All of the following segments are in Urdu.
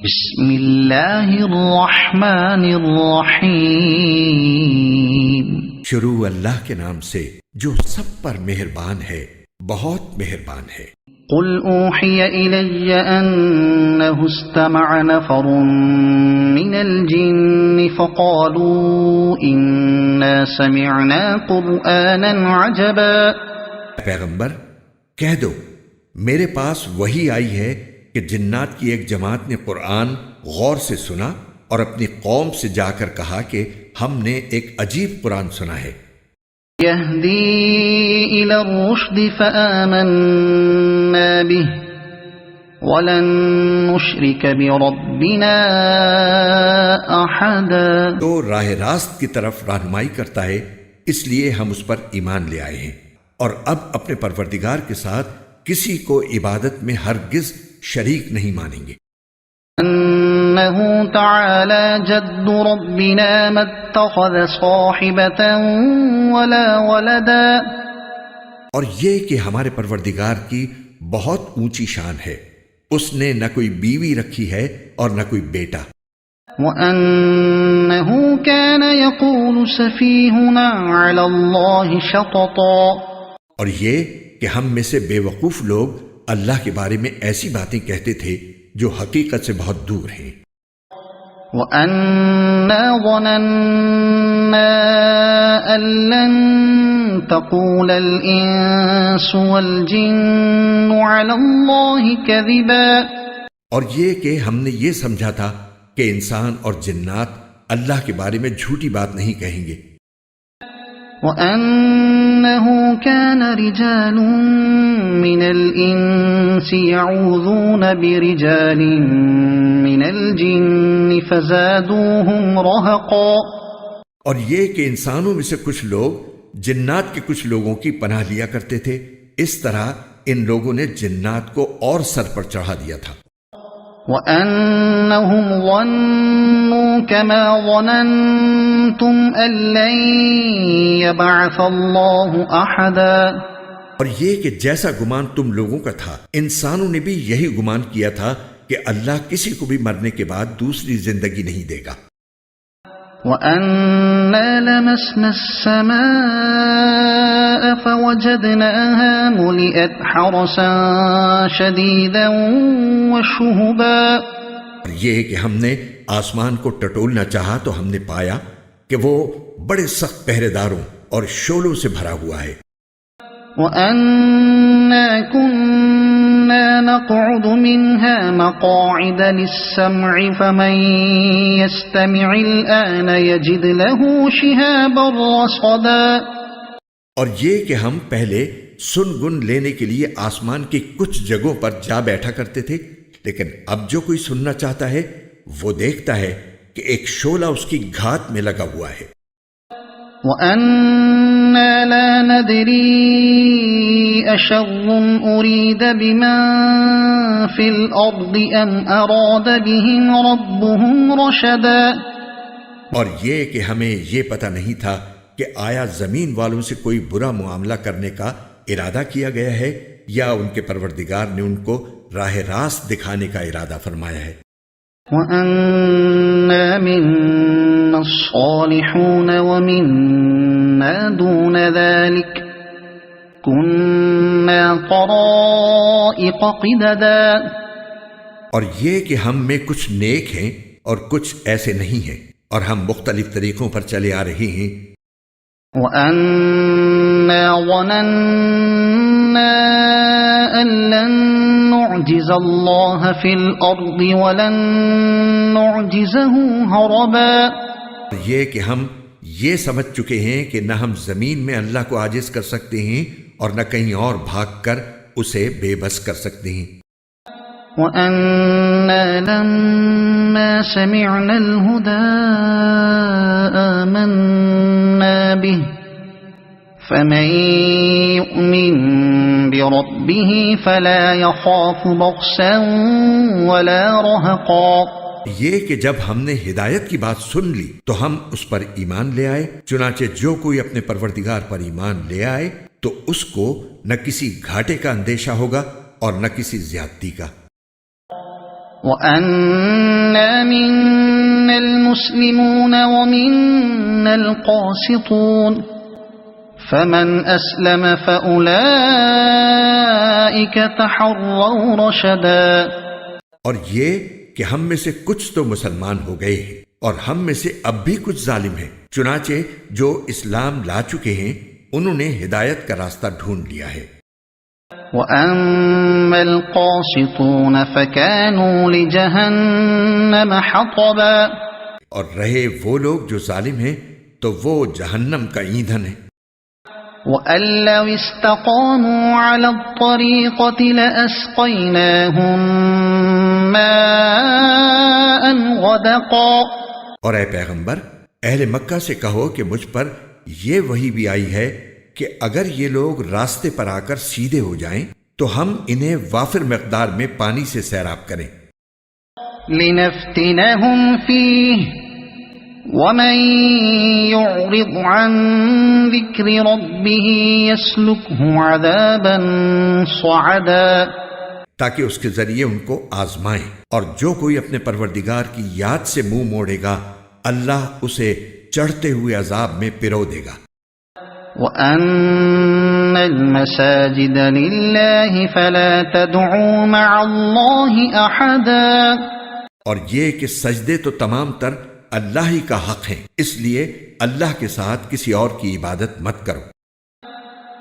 بسم اللہ الرحمن الرحیم۔ شروع اللہ کے نام سے جو سب پر مہربان ہے، بہت مہربان ہے۔ قل اوحی الی انہ استمع نفر من الجن فقالوا انا سمعنا قرآنا عجبا۔ پیغمبر کہہ دو میرے پاس وحی آئی ہے کہ جنات کی ایک جماعت نے قرآن غور سے سنا اور اپنی قوم سے جا کر کہا کہ ہم نے ایک عجیب قرآن سنا ہے۔ یہدی الی الرشد فآمنا به ولن نشرک بربنا احدا۔ تو راہ راست کی طرف رہنمائی کرتا ہے، اس لیے ہم اس پر ایمان لے آئے ہیں اور اب اپنے پروردگار کے ساتھ کسی کو عبادت میں ہرگز شریک نہیں مانیں گے۔ انہ تعالی جد ربنا ما اتخذ صاحبۃ ولا ولدا۔ اور یہ کہ ہمارے پروردگار کی بہت اونچی شان ہے، اس نے نہ کوئی بیوی رکھی ہے اور نہ کوئی بیٹا۔ وَأَنَّهُ كَانَ يَقُولُ سَفِيهُنَا عَلَى اللَّهِ شَطَطًا۔ اور یہ کہ ہم میں سے بے وقوف لوگ اللہ کے بارے میں ایسی باتیں کہتے تھے جو حقیقت سے بہت دور ہیں۔ وَأَنَّا ظَنَنَّا أَن لَّن تَقُولَ الْإِنسُ وَالْجِنُّ عَلَى اللَّهِ كَذِبًا۔ اور یہ کہ ہم نے یہ سمجھا تھا کہ انسان اور جنات اللہ کے بارے میں جھوٹی بات نہیں کہیں گے۔ وَأَنَّهُ كَانَ رِجَالٌ مِّنَ الْإِنسِ يَعُوذُونَ بِرِجَالٍ مِّنَ الْجِنِّ فَزَادُوهُمْ رَهَقًا۔ اور یہ کہ انسانوں میں سے کچھ لوگ جنات کے کچھ لوگوں کی پناہ لیا کرتے تھے، اس طرح ان لوگوں نے جنات کو اور سر پر چڑھا دیا تھا۔ وَأَنَّهُمْ ظَنُّوا كَمَا ظَنَنْتُمْ أَن لَّن يَبْعَثَ اللَّهُ أَحَدًا۔ اور یہ کہ جیسا گمان تم لوگوں کا تھا، انسانوں نے بھی یہی گمان کیا تھا کہ اللہ کسی کو بھی مرنے کے بعد دوسری زندگی نہیں دے گا۔ وَأَنَّا لَمَسْنَا السَّمَاءَ فَوَجَدْنَاهَا مُلِئَتْ حَرَسًا شَدِيدًا وَشُهُبًا۔ اور یہ کہ ہم نے آسمان کو ٹٹولنا چاہا تو ہم نے پایا کہ وہ بڑے سخت پہرے داروں اور شعلوں سے بھرا ہوا ہے۔ وَأَنَّا كُنَّا نَقْعُدُ مِنْهَا مَقَاعِدَ لِلسَّمْعِ فَمَن يَسْتَمِعِ الْآنَ يَجِدْ لَهُ شِهَابًا رَّصَدًا۔ اور یہ کہ ہم پہلے سن گن لینے کے لیے آسمان کی کچھ جگہوں پر جا بیٹھا کرتے تھے، لیکن اب جو کوئی سننا چاہتا ہے وہ دیکھتا ہے کہ ایک شعلہ اس کی گھات میں لگا ہوا ہے۔ وَأَنَّا لَا نَدْرِي أَشَرٌّ أُرِيدَ بِمَن فِي الْأَرْضِ أَمْ أَرَادَ بِهِمْ رَبُّهُمْ رَشَدًا۔ اور یہ کہ ہمیں یہ پتہ نہیں تھا کہ آیا زمین والوں سے کوئی برا معاملہ کرنے کا ارادہ کیا گیا ہے یا ان کے پروردگار نے ان کو راہ راست دکھانے کا ارادہ فرمایا ہے۔ وَأَنَّا مِنَّا الصَّالِحُونَ وَمِنَّا دُونَ ذَلِكَ كُنَّا طَرَائِقَ قِدَدًا۔ اور یہ کہ ہم میں کچھ نیک ہیں اور کچھ ایسے نہیں ہیں، اور ہم مختلف طریقوں پر چلے آ رہے ہیں۔ وَأَنَّا ظَنَنَّا أَن لَّن نُّعْجِزَ اللَّهَ فِي الْأَرْضِ وَلَن نُّعْجِزَهُ هَرَبًا۔ یہ کہ ہم یہ سمجھ چکے ہیں کہ نہ ہم زمین میں اللہ کو عاجز کر سکتے ہیں اور نہ کہیں اور بھاگ کر اسے بے بس کر سکتے ہیں۔ وَأَنَّا لَمَّا سَمِعْنَا الْهُدَىٰ آمَنَّا بِهِ فَمَن يُؤْمِن بِرَبِّهِ فَلَا يَخَافُ بَخْسًا وَلَا رَهَقًا۔ یہ کہ جب ہم نے ہدایت کی بات سن لی تو ہم اس پر ایمان لے آئے، چنانچہ جو کوئی اپنے پروردگار پر ایمان لے آئے تو اس کو نہ کسی گھاٹے کا اندیشہ ہوگا اور نہ کسی زیادتی کا۔ وَأَنَّا مِنَّا الْمُسْلِمُونَ وَمِنَّا الْقَاسِطُونَ فَمَنْ أَسْلَمَ فَأُولَئِكَ تَحَرَّوْا رَشَدًا۔ اور یہ کہ ہم میں سے کچھ تو مسلمان ہو گئے ہیں اور ہم میں سے اب بھی کچھ ظالم ہیں، چنانچہ جو اسلام لا چکے ہیں انہوں نے ہدایت کا راستہ ڈھونڈ لیا ہے۔ وَأَمَّا الْقَاسِطُونَ فَكَانُوا لِجَهَنَّمَ حَطَبًا۔ اور رہے وہ لوگ جو ظالم ہیں تو وہ جہنم کا ایندھن ہے۔ وَأَن لَّوْ اسْتَقَامُوا عَلَى الطَّرِيقَةِ لَأَسْقَيْنَاهُم مَّاءً غَدَقًا۔ اور اے پیغمبر، اہل مکہ سے کہو کہ مجھ پر یہ وحی بھی آئی ہے کہ اگر یہ لوگ راستے پر آ کر سیدھے ہو جائیں تو ہم انہیں وافر مقدار میں پانی سے سیراب کریں۔ لِنَفْتِنَهُمْ فِيهِ وَمَن يُعْرِضْ عَن ذِكْرِ رَبِّهِ يَسْلُكْهُ عَذَابًا صَعَدًا۔ تاکہ اس کے ذریعے ان کو آزمائیں، اور جو کوئی اپنے پروردگار کی یاد سے منہ موڑے گا اللہ اسے چڑھتے ہوئے عذاب میں پرو دے گا۔ وَأَنَّ الْمَسَاجِدَ لِلَّهِ فَلَا تَدْعُوا مَعَ اللَّهِ أَحَدًا۔ اور یہ کہ سجدے تو تمام تر اللہ ہی کا حق ہیں، اس لیے اللہ کے ساتھ کسی اور کی عبادت مت کرو۔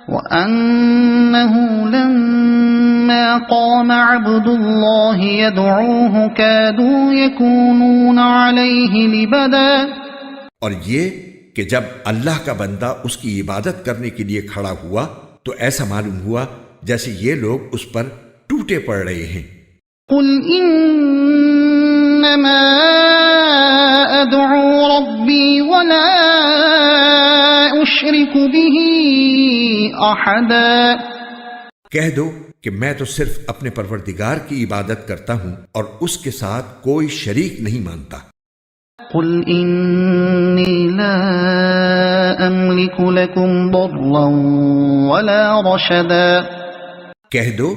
وَأَنَّهُ لَمَّا قَامَ عَبْدُ اللَّهِ يَدْعُوهُ كَادُوا يَكُونُونَ عَلَيْهِ لِبَدًا۔ اور یہ کہ جب اللہ کا بندہ اس کی عبادت کرنے کے لیے کھڑا ہوا تو ایسا معلوم ہوا جیسے یہ لوگ اس پر ٹوٹے پڑ رہے ہیں۔ قُلْ إِنَّمَا أَدْعُو رَبِّي وَلَا أُشْرِكُ بِهِ أَحَدًا۔ کہہ دو کہ میں تو صرف اپنے پروردگار کی عبادت کرتا ہوں اور اس کے ساتھ کوئی شریک نہیں مانتا۔ قُلْ إِنِّي لَا أَمْلِكُ لَكُمْ ضَرًّا وَلَا رَشَدًا۔ کہہ دو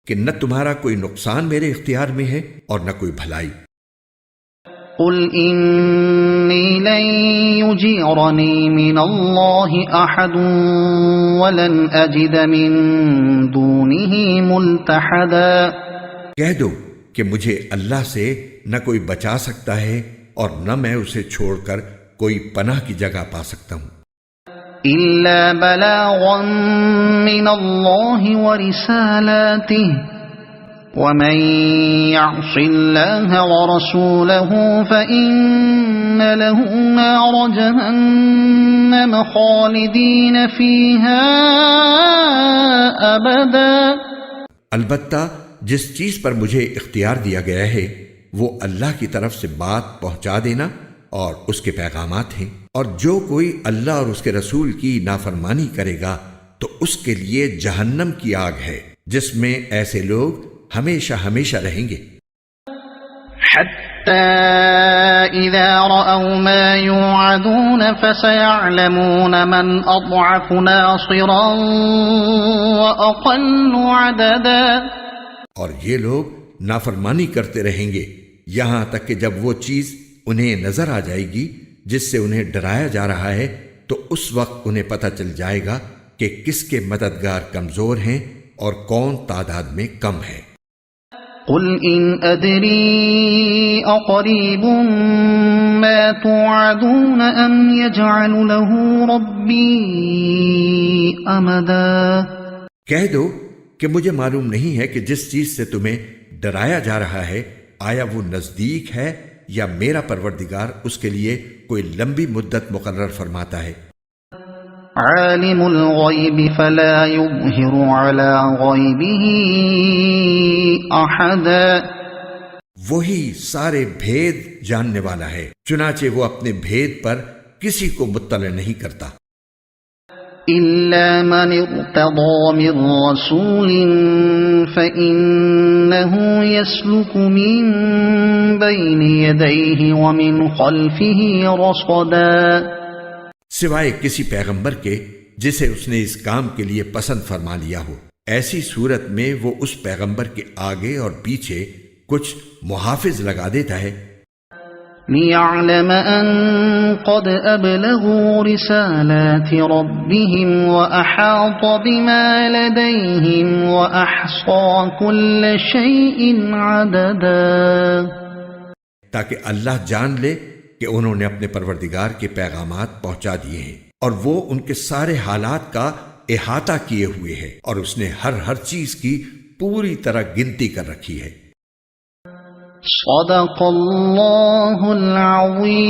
کہ نہ تمہارا کوئی نقصان میرے اختیار میں ہے اور نہ کوئی بھلائی۔ قُلْ إِنِّي لَن يُجِيرَنِي مِنَ اللَّهِ أَحَدٌ وَلَنْ أَجِدَ مِن دُونِهِ مُلْتَحَدًا۔ کہہ دو کہ مجھے اللہ سے نہ کوئی بچا سکتا ہے اور نہ میں اسے چھوڑ کر کوئی پناہ کی جگہ پا سکتا ہوں۔ إِلَّا بَلَاغًا مِّنَ اللَّهِ وَرِسَالَاتِهِ وَمَن يَعْصِ اللَّهَ وَرَسُولَهُ فَإِنَّ لَهُ نَارَ جَهَنَّمَ خَالِدِينَ فِيهَا أَبَدًا۔ البتہ جس چیز پر مجھے اختیار دیا گیا ہے وہ اللہ کی طرف سے بات پہنچا دینا اور اس کے پیغامات ہیں، اور جو کوئی اللہ اور اس کے رسول کی نافرمانی کرے گا تو اس کے لیے جہنم کی آگ ہے جس میں ایسے لوگ ہمیشہ ہمیشہ رہیں گے۔ حَتَّى إِذَا رَأَوْا مَا يُوعَدُونَ فَسَيَعْلَمُونَ مَنْ أَضْعَفُ نَاصِرًا وَأَقَلُّ عَدَدًا۔ اور یہ لوگ نافرمانی کرتے رہیں گے یہاں تک کہ جب وہ چیز انہیں نظر آ جائے گی جس سے انہیں ڈرایا جا رہا ہے تو اس وقت انہیں پتہ چل جائے گا کہ کس کے مددگار کمزور ہیں اور کون تعداد میں کم ہے۔ قُلْ إِنْ أَدْرِي أَقَرِيبٌ مَا تُوعَدُونَ أَمْ يَجْعَلُ لَهُ رَبِّي أَمَدًا۔ کہہ دو کہ مجھے معلوم نہیں ہے کہ جس چیز سے تمہیں ڈرایا جا رہا ہے آیا وہ نزدیک ہے یا میرا پروردگار اس کے لیے کوئی لمبی مدت مقرر فرماتا ہے۔ عالم الغیب فلا یظہر علی غیبہ احدا۔ وہی سارے بھید جاننے والا ہے، چنانچہ وہ اپنے بھید پر کسی کو مطلع نہیں کرتا۔ إلا من ارتضى من رسول فإنه يسلك من بين يديه ومن خلفه رصدا۔ سوائے کسی پیغمبر کے جسے اس نے اس کام کے لیے پسند فرما لیا ہو، ایسی صورت میں وہ اس پیغمبر کے آگے اور پیچھے کچھ محافظ لگا دیتا ہے لِيَعْلَمَ أَن قَدْ أَبْلَغُوا رِسَالَاتِ رَبِّهِمْ وَأَحَاطَ بِمَا لَدَيْهِمْ وَأَحْصَى كُلَّ شَيْءٍ عَدَدًا، تاکہ اللہ جان لے کہ انہوں نے اپنے پروردگار کے پیغامات پہنچا دیے ہیں اور وہ ان کے سارے حالات کا احاطہ کیے ہوئے ہے، اور اس نے ہر چیز کی پوری طرح گنتی کر رکھی ہے۔ صدق اللہ العظیم۔